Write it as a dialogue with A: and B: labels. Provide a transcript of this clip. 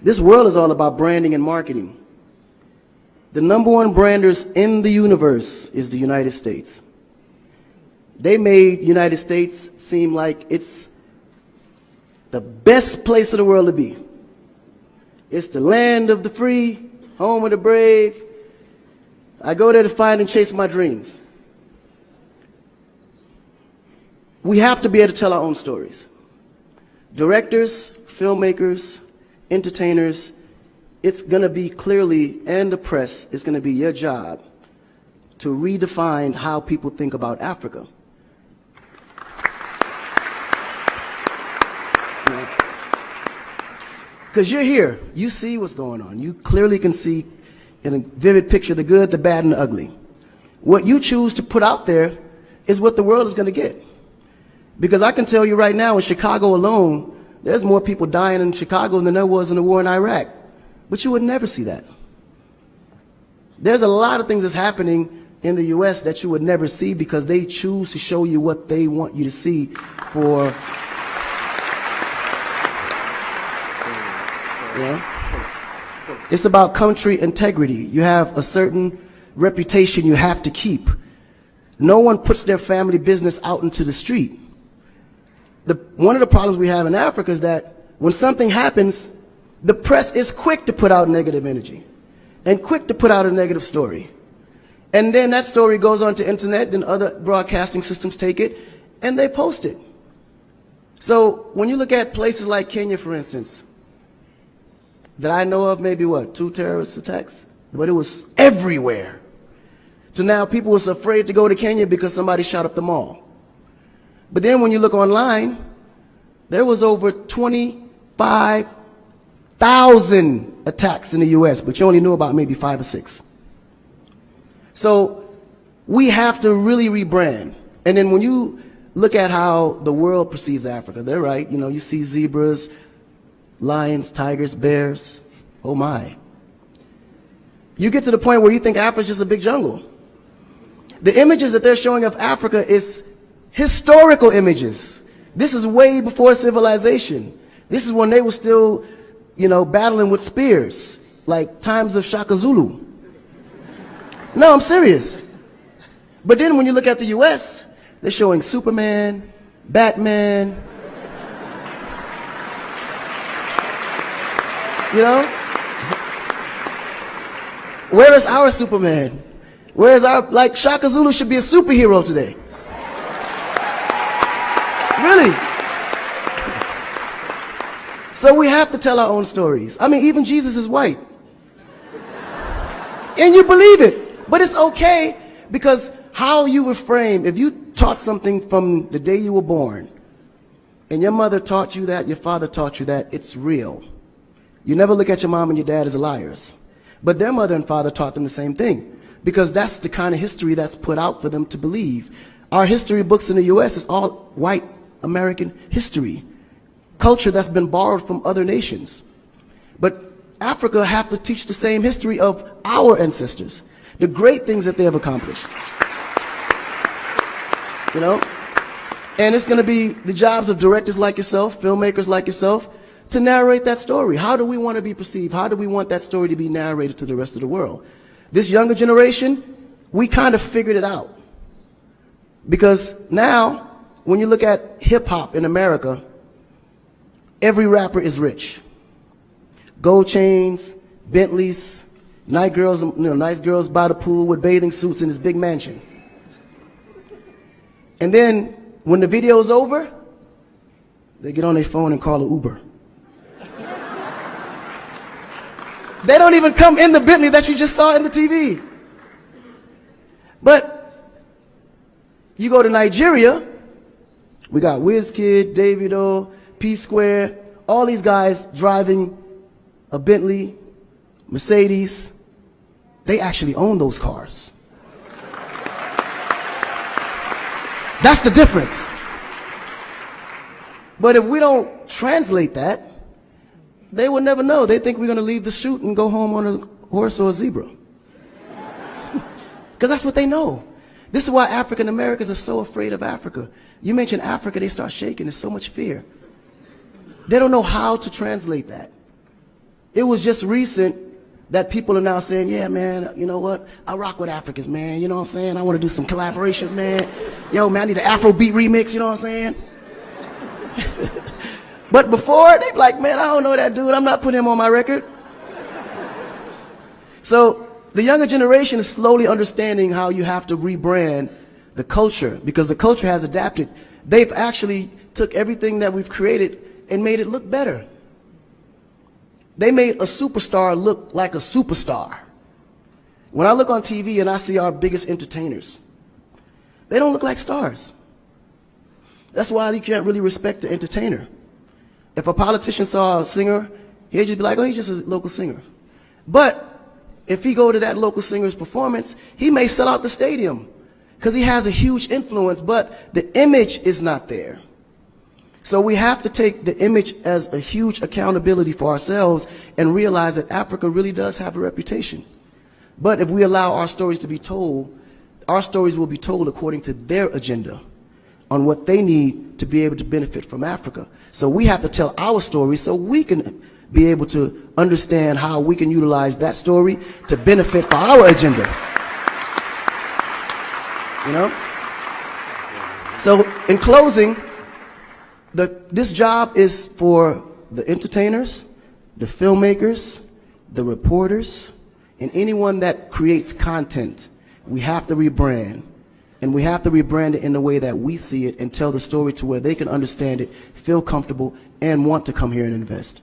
A: This world is all about branding and marketing. The #1 branders in the universe is the United States. They made United States seem like it's the best place in the world to be. It's the land of the free, home of the brave. I go there to find and chase my dreams. We have to be able to tell our own stories. Directors, filmmakers, entertainers, it's going to be clearly, and the press, it's going to be your job to redefine how people think about Africa. Because you're here, you see what's going on. You clearly can see in a vivid picture the good, the bad, and the ugly. What you choose to put out there is what the world is going to get. Because I can tell you right now, in Chicago alone, there's more people dying in Chicago than there was in the war in Iraq. But you would never see that. There's a lot of things that's happening in the U.S. that you would never see because they choose to show you what they want you to see for, It's about country integrity. You have a certain reputation you have to keep. No one puts their family business out into the street. One of the problems we have in Africa is that when something happens, the press is quick to put out negative energy and quick to put out a negative story. And then that story goes on to internet, and other broadcasting systems take it and they post it. So when you look at places like Kenya, for instance, that I know of, maybe 2 terrorist attacks, but it was everywhere. So now people was afraid to go to Kenya because somebody shot up the mall. But then when you look online, there was over 25,000 attacks in the U.S., but you only knew about maybe 5 or 6. So we have to really rebrand. And then when you look at how the world perceives Africa, they're right. You know, you see zebras, lions, tigers, bears. Oh my. You get to the point where you think Africa's just a big jungle. The images that they're showing of Africa is historical images. This is way before civilization. This is when they were still, battling with spears, like times of Shaka Zulu. No, I'm serious. But then when you look at the U.S., they're showing Superman, Batman, Where is our Superman? Where is our, Shaka Zulu should be a superhero today. Really. So we have to tell our own stories. I mean, even Jesus is white. And you believe it. But it's okay, because how you were framed, if you taught something from the day you were born, and your mother taught you that, your father taught you that, it's real. You never look at your mom and your dad as liars. But their mother and father taught them the same thing, because that's the kind of history that's put out for them to believe. Our history books in the U.S. is all white American history, culture that's been borrowed from other nations. But Africa have to teach the same history of our ancestors, the great things that they have accomplished. And it's going to be the jobs of directors like yourself, filmmakers like yourself, to narrate that story. How do we want to be perceived? How do we want that story to be narrated to the rest of the world? This younger generation, we kind of figured it out. Because now, when you look at hip-hop in America, every rapper is rich. Gold chains, Bentleys, nice girls by the pool with bathing suits in this big mansion. And then, when the video's over, they get on their phone and call an Uber. They don't even come in the Bentley that you just saw in the TV. But you go to Nigeria, we got Wizkid, Davido, P-Square, all these guys driving a Bentley, Mercedes. They actually own those cars. That's the difference. But if we don't translate that, they will never know. They think we're going to leave the shoot and go home on a horse or a zebra. Because that's what they know. This is why African Americans are so afraid of Africa. You mention Africa, they start shaking. There's so much fear. They don't know how to translate that. It was just recent that people are now saying, yeah, man, you know what? I rock with Africans, man. You know what I'm saying? I want to do some collaborations, man. Yo, man, I need an Afrobeat remix, you know what I'm saying? But before, they'd be like, man, I don't know that dude. I'm not putting him on my record. So the younger generation is slowly understanding how you have to rebrand the culture, because the culture has adapted. They've actually took everything that we've created and made it look better. They made a superstar look like a superstar. When I look on TV and I see our biggest entertainers, they don't look like stars. That's why you can't really respect the entertainer. If a politician saw a singer, he'd just be like, oh, he's just a local singer. But if he go to that local singer's performance, he may sell out the stadium because he has a huge influence, but the image is not there. So we have to take the image as a huge accountability for ourselves and realize that Africa really does have a reputation. But if we allow our stories to be told, our stories will be told according to their agenda on what they need to be able to benefit from Africa. So we have to tell our story so we can be able to understand how we can utilize that story to benefit for our agenda. You know? So in closing, this job is for the entertainers, the filmmakers, the reporters, and anyone that creates content. We have to rebrand. And we have to rebrand it in the way that we see it and tell the story to where they can understand it, feel comfortable, and want to come here and invest.